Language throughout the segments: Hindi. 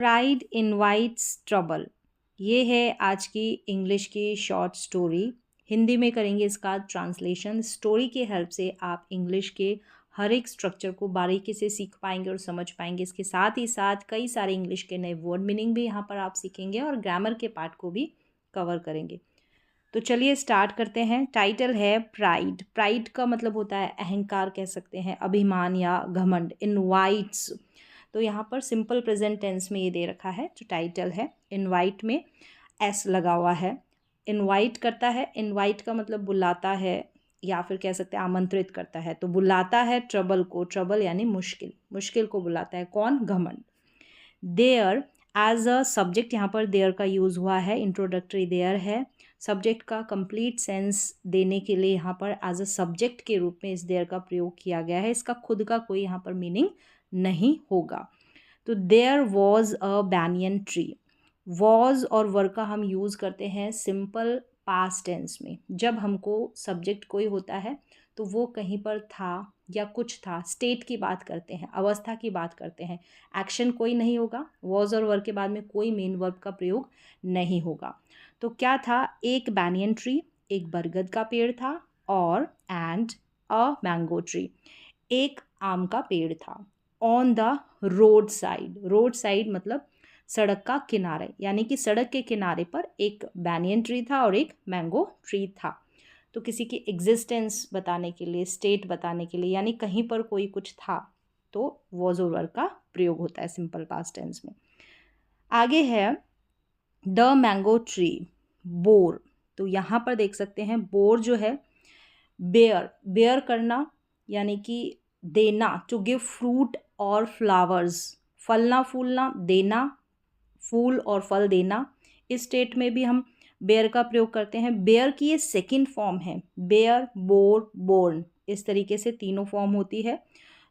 Pride invites trouble. ये है आज की इंग्लिश की शॉर्ट स्टोरी। हिंदी में करेंगे इसका ट्रांसलेशन। स्टोरी के हेल्प से आप इंग्लिश के हर एक स्ट्रक्चर को बारीकी से सीख पाएंगे और समझ पाएंगे। इसके साथ ही साथ कई सारे इंग्लिश के नए वर्ड मीनिंग भी यहाँ पर आप सीखेंगे और ग्रामर के पार्ट को भी कवर करेंगे। तो चलिए स्टार्ट करते हैं। टाइटल है प्राइड। प्राइड का मतलब होता है अहंकार, कह सकते हैं अभिमान या घमंड। इनवाइट्स, तो यहाँ पर सिंपल प्रेजेंट टेंस में ये दे रखा है। जो टाइटल है, इनवाइट में एस लगा हुआ है। इनवाइट करता है, इनवाइट का मतलब बुलाता है या फिर कह सकते हैं आमंत्रित करता है। तो बुलाता है ट्रबल को, ट्रबल यानी मुश्किल, मुश्किल को बुलाता है कौन? घमंड। देयर एज अ सब्जेक्ट, यहाँ पर देयर का यूज़ हुआ है, इंट्रोडक्टरी देयर है। सब्जेक्ट का कंप्लीट सेंस देने के लिए यहाँ पर एज अ सब्जेक्ट के रूप में इस देयर का प्रयोग किया गया है। इसका खुद का कोई यहाँ पर मीनिंग नहीं होगा। तो there was a banyan tree. Was और वर का हम यूज़ करते हैं सिंपल पास्ट टेंस में। जब हमको सब्जेक्ट कोई होता है तो वो कहीं पर था या कुछ था, स्टेट की बात करते हैं, अवस्था की बात करते हैं। एक्शन कोई नहीं होगा। वॉज और वर के बाद में कोई मेन वर्ब का प्रयोग नहीं होगा। तो क्या था? एक बैनियन ट्री, एक बरगद का पेड़ था, और एंड अ मैंगो ट्री, एक आम का पेड़ था। On the road side, road side मतलब सड़क का किनारे, यानी कि सड़क के किनारे पर एक बैनियन ट्री था और एक मैंगो ट्री था। तो किसी की एग्जिस्टेंस बताने के लिए, स्टेट बताने के लिए, यानी कहीं पर कोई कुछ था, तो वॉज और वर का प्रयोग होता है सिंपल पास्ट टेंस में। आगे है द मैंगो ट्री, बोर। तो यहाँ पर देख सकते हैं बोर जो है, बेयर, बेयर करना यानी कि देना, टू गिव फ्रूट और फ्लावर्स, फलना फूलना, देना, फूल और फल देना। इस स्टेट में भी हम बेयर का प्रयोग करते हैं। बेयर की ये सेकंड फॉर्म है, बेयर, बोर, बोर्न, इस तरीके से तीनों फॉर्म होती है।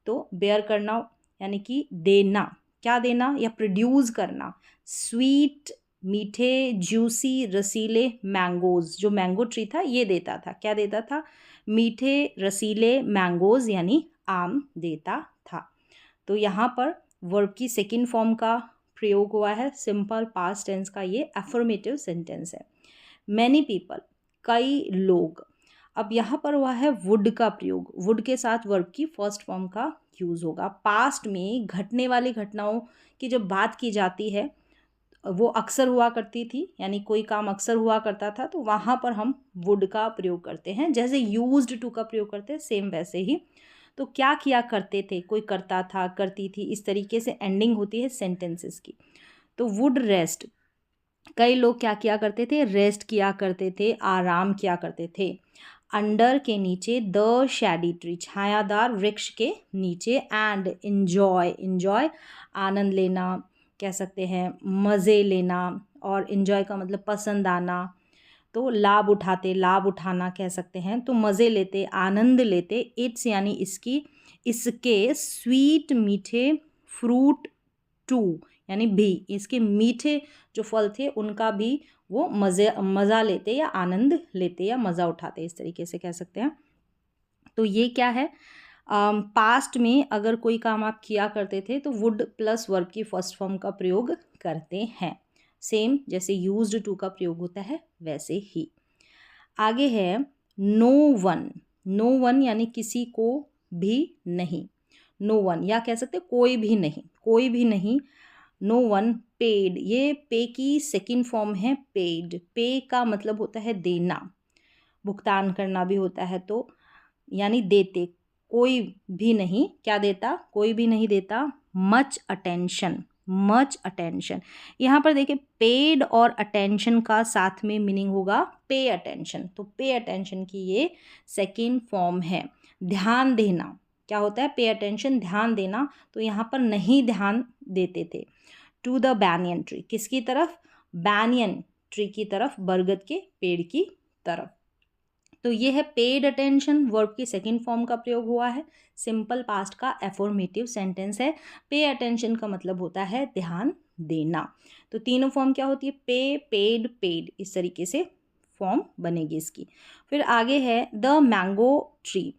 तो बेयर करना यानी कि देना, क्या देना? या प्रोड्यूस करना, स्वीट, मीठे, जूसी, रसीले मैंगोज। जो मैंगो ट्री था ये देता था, क्या देता था? मीठे रसीले मैंगोज यानी आम देता था। तो यहाँ पर वर्ब की सेकंड फॉर्म का प्रयोग हुआ है, सिंपल पास्ट टेंस का ये अफर्मेटिव सेंटेंस है। मैनी पीपल, कई लोग। अब यहाँ पर हुआ है वुड का प्रयोग। वुड के साथ वर्ब की फर्स्ट फॉर्म का यूज होगा। पास्ट में घटने वाली घटनाओं की जब बात की जाती है, वो अक्सर हुआ करती थी, यानी कोई काम अक्सर हुआ करता था, तो वहाँ पर हम वुड का प्रयोग करते हैं। जैसे यूज्ड टू का प्रयोग करते हैं, सेम वैसे ही। तो क्या किया करते थे, कोई करता था, करती थी, इस तरीके से एंडिंग होती है सेंटेंसेस की। तो वुड रेस्ट, कई लोग क्या किया करते थे? रेस्ट किया करते थे, आराम किया करते थे। अंडर के नीचे, द शैडी ट्री, छायादार वृक्ष के नीचे। एंड इंजॉय, इंजॉय आनंद लेना, कह सकते हैं मज़े लेना, और इंजॉय का मतलब पसंद आना। तो लाभ उठाते, लाभ उठाना कह सकते हैं। तो मज़े लेते, आनंद लेते। इट्स यानी इसकी, इसके, स्वीट मीठे, फ्रूट टू यानी भी, इसके मीठे जो फल थे उनका भी वो मज़ा लेते या आनंद लेते या मज़ा उठाते, इस तरीके से कह सकते हैं। तो ये क्या है? पास्ट में अगर कोई काम आप किया करते थे तो वुड प्लस वर्ब की फर्स्ट फॉर्म का प्रयोग करते हैं। सेम जैसे यूज्ड टू का प्रयोग होता है वैसे ही। आगे है नो वन। नो वन यानी किसी को भी नहीं। नो वन, या कह सकते कोई भी नहीं, कोई भी नहीं। नो वन पेड, ये पे की सेकंड फॉर्म है पेड। पे का मतलब होता है देना, भुगतान करना भी होता है, तो यानी देते। कोई भी नहीं, क्या देता? कोई भी नहीं देता। Much attention, much attention. यहाँ पर देखिए पेड और अटेंशन का साथ में मीनिंग होगा पे अटेंशन। तो पे अटेंशन की ये सेकंड फॉर्म है। ध्यान देना, क्या होता है? पे अटेंशन, ध्यान देना। तो यहाँ पर नहीं ध्यान देते थे। टू द बैनियन ट्री, किसकी तरफ? बैनियन ट्री की तरफ, बरगद के पेड़ की तरफ। तो ये है पेड अटेंशन, वर्ब की सेकंड फॉर्म का प्रयोग हुआ है। सिंपल पास्ट का एफर्मेटिव सेंटेंस है। पे अटेंशन का मतलब होता है ध्यान देना। तो तीनों फॉर्म क्या होती है? पे, पेड, पेड, इस तरीके से फॉर्म बनेगी इसकी। फिर आगे है द मैंगो ट्री,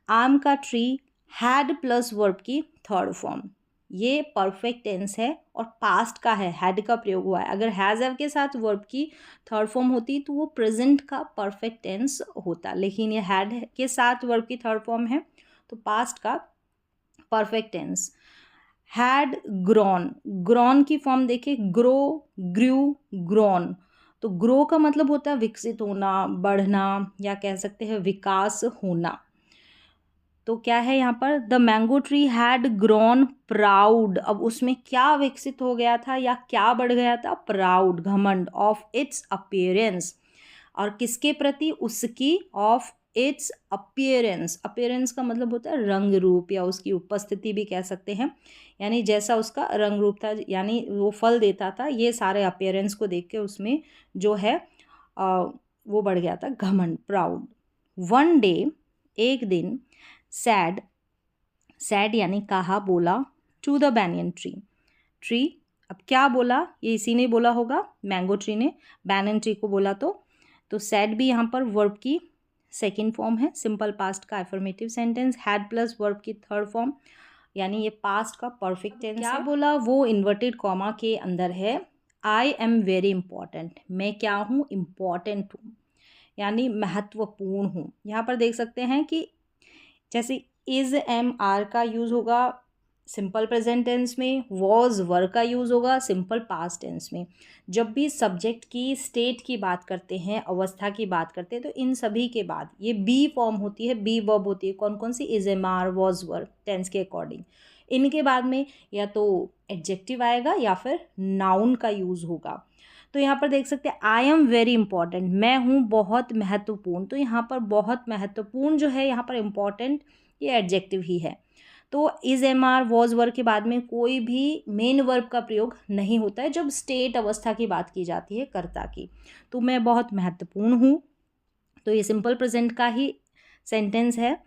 आम का ट्री, हैड प्लस वर्ब की थर्ड फॉर्म। ये परफेक्ट टेंस है और पास्ट का है, हैड का प्रयोग हुआ है। अगर हैज़ हैव के साथ वर्ब की थर्ड फॉर्म होती तो वो प्रेजेंट का परफेक्ट टेंस होता, लेकिन ये हैड के साथ वर्ब की थर्ड फॉर्म है तो पास्ट का perfect tense. Had grown, grown की फॉर्म देखिए, ग्रो, ग्रू, ग्रॉन। तो ग्रो का मतलब होता है विकसित होना, बढ़ना, या कह सकते हैं विकास होना। तो क्या है यहाँ पर, the mango tree had grown proud. अब उसमें क्या विकसित हो गया था या क्या बढ़ गया था, प्राउड, घमंड, ऑफ इट्स अपीयरेंस। और किसके प्रति, उसकी, ऑफ इट्स अपीयरेंस। अपीयरेंस का मतलब होता है रंग रूप या उसकी उपस्थिति भी कह सकते हैं, यानी जैसा उसका रंग रूप था, यानी वो फल देता था, ये सारे अपीयरेंस को देख के उसमें जो है वो बढ़ गया था घमंड, प्राउड। वन डे, एक दिन, सैड, सैड यानी कहा, बोला, to the banyan tree, tree. अब क्या बोला, ये इसी ने बोला होगा, मैंगो ट्री ने बैनियन ट्री को बोला। तो सैड भी यहाँ पर वर्ब की सेकंड फॉर्म है, सिंपल पास्ट का affirmative sentence, had plus verb की थर्ड फॉर्म, यानी ये पास्ट का परफेक्ट टेंस है। क्या बोला, वो इन्वर्टेड कॉमा के अंदर है, आई एम वेरी इंपॉर्टेंट, मैं क्या हूँ, इम्पॉर्टेंट हूँ, यानी महत्वपूर्ण हूँ। यहाँ पर देख सकते हैं कि जैसे इज एम आर का यूज़ होगा सिंपल प्रेजेंट टेंस में, वॉज वर का यूज़ होगा सिंपल पास्ट टेंस में। जब भी सब्जेक्ट की स्टेट की बात करते हैं, अवस्था की बात करते हैं, तो इन सभी के बाद ये बी फॉर्म होती है, बी वर्ब होती है। कौन कौन सी, is am are, was were, tense के अकॉर्डिंग। इनके बाद में या तो एडजेक्टिव आएगा या फिर नाउन का यूज़ होगा। तो यहाँ पर देख सकते हैं आई एम वेरी इंपॉर्टेंट, मैं हूँ बहुत महत्वपूर्ण। तो यहाँ पर बहुत महत्वपूर्ण जो है, यहाँ पर इम्पॉर्टेंट ये एडजेक्टिव ही है। तो is am are was verb के बाद में कोई भी मेन वर्ब का प्रयोग नहीं होता है जब स्टेट अवस्था की बात की जाती है, कर्ता की। तो मैं बहुत महत्वपूर्ण हूँ, तो ये सिंपल प्रेजेंट का ही सेंटेंस है।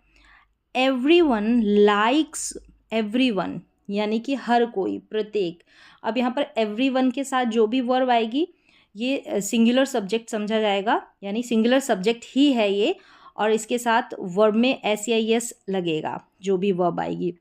एवरीवन लाइक्स, एवरीवन यानी कि हर कोई, प्रत्येक। अब यहाँ पर एवरीवन के साथ जो भी वर्ब आएगी ये सिंगुलर सब्जेक्ट समझा जाएगा, यानी सिंगुलर सब्जेक्ट ही है ये, और इसके साथ वर्ब में एस या एस लगेगा जो भी वर्ब आएगी।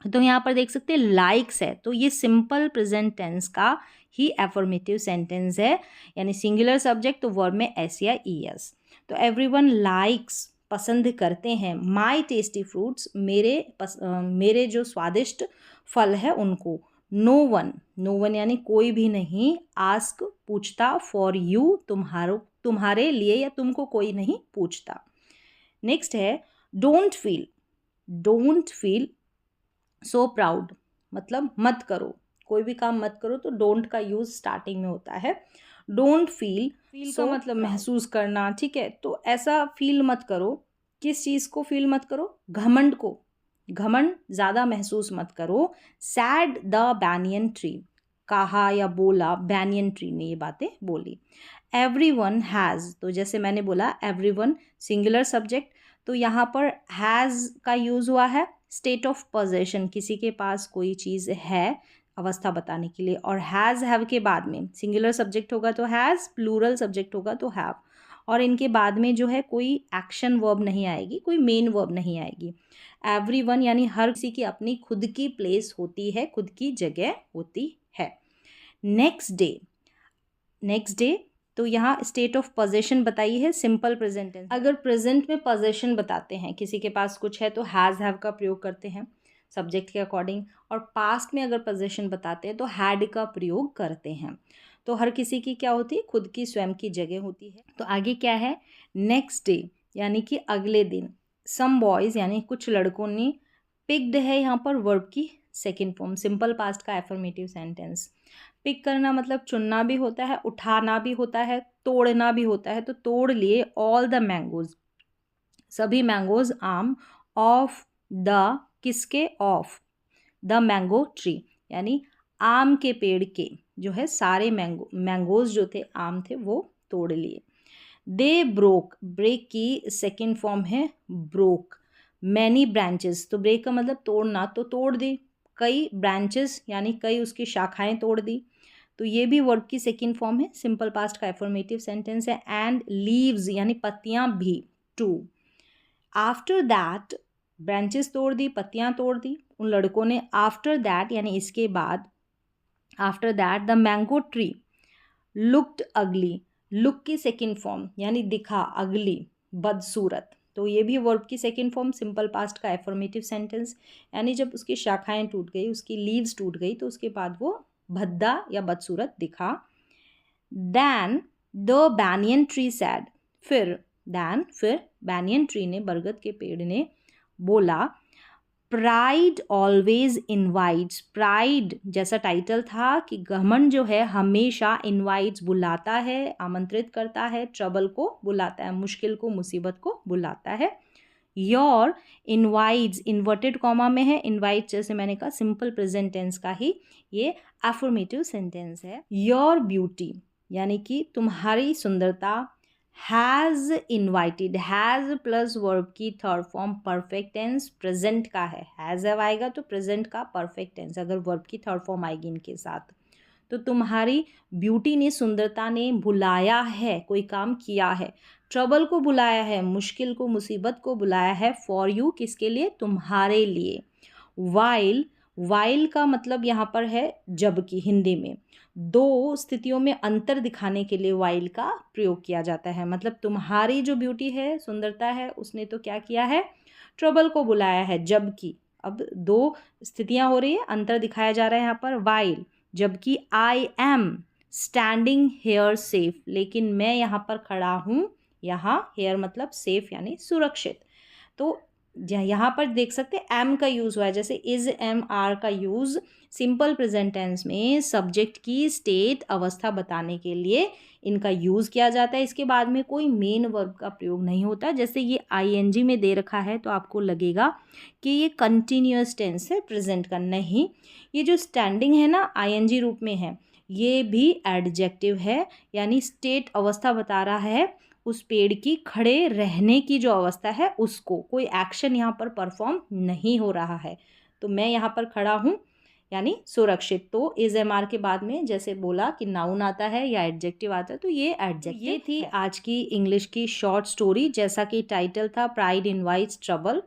तो यहाँ पर देख सकते हैं लाइक्स है, तो ये सिंपल प्रेजेंट टेंस का ही एफर्मेटिव सेंटेंस है, यानी सिंगुलर सब्जेक्ट तो वर्ब में एस या ई एस। तो एवरीवन लाइक्स, पसंद करते हैं, माई टेस्टी फ्रूट्स, मेरे जो स्वादिष्ट फल है उनको। नो वन, नो वन यानी कोई भी नहीं, आस्क पूछता, फॉर यू तुम्हारे लिए या तुमको कोई नहीं पूछता। नेक्स्ट है don't feel, don't feel so proud, मतलब मत करो, कोई भी काम मत करो, तो डोंट का यूज स्टार्टिंग में होता है। डोंट फील, फील का मतलब महसूस करना, ठीक है। तो ऐसा फील मत करो, किस चीज़ को फील मत करो, घमंड को, घमंड ज़्यादा महसूस मत करो। सैड द बैनियन ट्री, कहा या बोला बैनियन ट्री ने ये बातें बोली। एवरीवन हैज़, तो जैसे मैंने बोला एवरीवन सिंगुलर सब्जेक्ट, तो यहाँ पर हैज़ का यूज़ हुआ है स्टेट ऑफ पोजेशन, किसी के पास कोई चीज़ है अवस्था बताने के लिए। और हैज़ हैव के बाद में सिंगुलर सब्जेक्ट होगा तो हैज़, प्लूरल सब्जेक्ट होगा तो हैव, और इनके बाद में जो है कोई एक्शन वर्ब नहीं आएगी, कोई मेन वर्ब नहीं आएगी। एवरीवन यानी हर किसी की अपनी खुद की प्लेस होती है, खुद की जगह होती है। नेक्स्ट डे, नेक्स्ट डे, तो यहाँ स्टेट ऑफ पोजेशन बताई है सिंपल प्रेजेंट टेंस। अगर प्रेजेंट में पोजेशन बताते हैं, किसी के पास कुछ है तो हैज़ हैव का प्रयोग करते हैं सब्जेक्ट के अकॉर्डिंग, और पास्ट में अगर पोजेशन बताते हैं तो हैड का प्रयोग करते हैं। तो हर किसी की क्या होती है, खुद की स्वयं की जगह होती है। तो आगे क्या है, नेक्स्ट डे यानी कि अगले दिन। सम बॉयज़ यानी कुछ लड़कों ने, पिक्ड है यहाँ पर वर्ब की सेकेंड फॉर्म, सिंपल पास्ट का एफर्मेटिव सेंटेंस। पिक करना मतलब चुनना भी होता है, उठाना भी होता है, तोड़ना भी होता है। तो तोड़ लिए ऑल द मैंगोज, सभी मैंगोज, आम, ऑफ द, किसके, ऑफ द मैंगो ट्री, यानी आम के पेड़ के जो है सारे मैंगोज जो थे, आम थे, वो तोड़ लिए। दे ब्रोक, ब्रेक की सेकेंड फॉर्म है ब्रोक। मैनी ब्रांचेस, तो ब्रेक का मतलब तोड़ना, तो तोड़ दी, कई ब्रांचेस यानी कई उसकी शाखाएं तोड़ दी। तो ये भी वर्ब की सेकेंड फॉर्म है, सिंपल पास्ट का एफर्मेटिव सेंटेंस है। एंड लीव्स यानी पत्तियां भी, टू। आफ्टर दैट, ब्रांचेस तोड़ दी, पत्तियां तोड़ दी, उन लड़कों ने आफ्टर दैट यानी इसके बाद, after that the mango tree looked अगली, लुक की सेकेंड फॉर्म यानी दिखा, अगली, बदसूरत, तो ये भी वर्ब की सेकेंड फॉर्म सिंपल पास्ट का एफर्मेटिव सेंटेंस, यानी जब उसकी शाखाएं टूट गई, उसकी लीव्स टूट गई, तो उसके बाद वो भद्दा या बदसूरत दिखा। Then the banyan tree said, फिर बैनियन ट्री ने, बरगद के पेड़ ने बोला, प्राइड ऑलवेज इनवाइट्स, प्राइड जैसा टाइटल था कि घमंड जो है हमेशा इनवाइट्स बुलाता है, आमंत्रित करता है, ट्रबल को बुलाता है, मुश्किल को, मुसीबत को बुलाता है। योर इनवाइट्स इन्वर्टेड कॉमा में है, इनवाइट जैसे मैंने कहा सिंपल प्रेजेंट टेंस का ही ये एफर्मेटिव सेंटेंस है। योर ब्यूटी यानी कि तुम्हारी सुंदरता, has invited, has plus verb की third form perfect tense present का है, हैज़ अब आएगा तो प्रेजेंट का परफेक्ट टेंस अगर वर्ब की थर्ड फॉर्म आएगी इनके साथ, तो तुम्हारी ब्यूटी ने, सुंदरता ने बुलाया है, कोई काम किया है, ट्रबल को बुलाया है, मुश्किल को, मुसीबत को बुलाया है, फॉर यू किसके लिए, तुम्हारे लिए। वाइल, वाइल का मतलब यहाँ पर है जबकि, हिंदी में दो स्थितियों में अंतर दिखाने के लिए वाइल का प्रयोग किया जाता है, मतलब तुम्हारी जो ब्यूटी है, सुंदरता है, उसने तो क्या किया है, ट्रबल को बुलाया है, जबकि अब दो स्थितियां हो रही है, अंतर दिखाया जा रहा है यहाँ पर, वाइल जबकि I am standing here safe, लेकिन मैं यहाँ पर खड़ा हूँ, यहाँ हेयर मतलब सेफ यानी सुरक्षित, तो यहाँ पर देख सकते हैं एम का यूज़ हुआ है, जैसे इज एम आर का यूज़ सिंपल प्रेजेंट टेंस में सब्जेक्ट की स्टेट अवस्था बताने के लिए इनका यूज़ किया जाता है, इसके बाद में कोई मेन वर्ब का प्रयोग नहीं होता। जैसे ये आईएनजी में दे रखा है तो आपको लगेगा कि ये कंटिन्यूअस टेंस है प्रेजेंट का, नहीं, ये जो स्टैंडिंग है ना आईएनजी रूप में है, ये भी एडजेक्टिव है, यानी स्टेट अवस्था बता रहा है उस पेड़ की खड़े रहने की जो अवस्था है उसको, कोई एक्शन यहाँ पर परफॉर्म नहीं हो रहा है, तो मैं यहाँ पर खड़ा हूँ यानी सुरक्षित। तो इज एम आर के बाद में जैसे बोला कि नाउन आता है या एडजेक्टिव आता है, तो ये एडजेक्टिव। ये थी आज की इंग्लिश की शॉर्ट स्टोरी, जैसा कि टाइटल था प्राइड इनवाइट्स ट्रबल।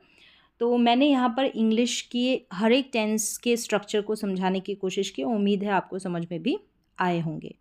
तो मैंने यहाँ पर इंग्लिश की हर एक टेंस के स्ट्रक्चर को समझाने की कोशिश की, उम्मीद है आपको समझ में भी आए होंगे।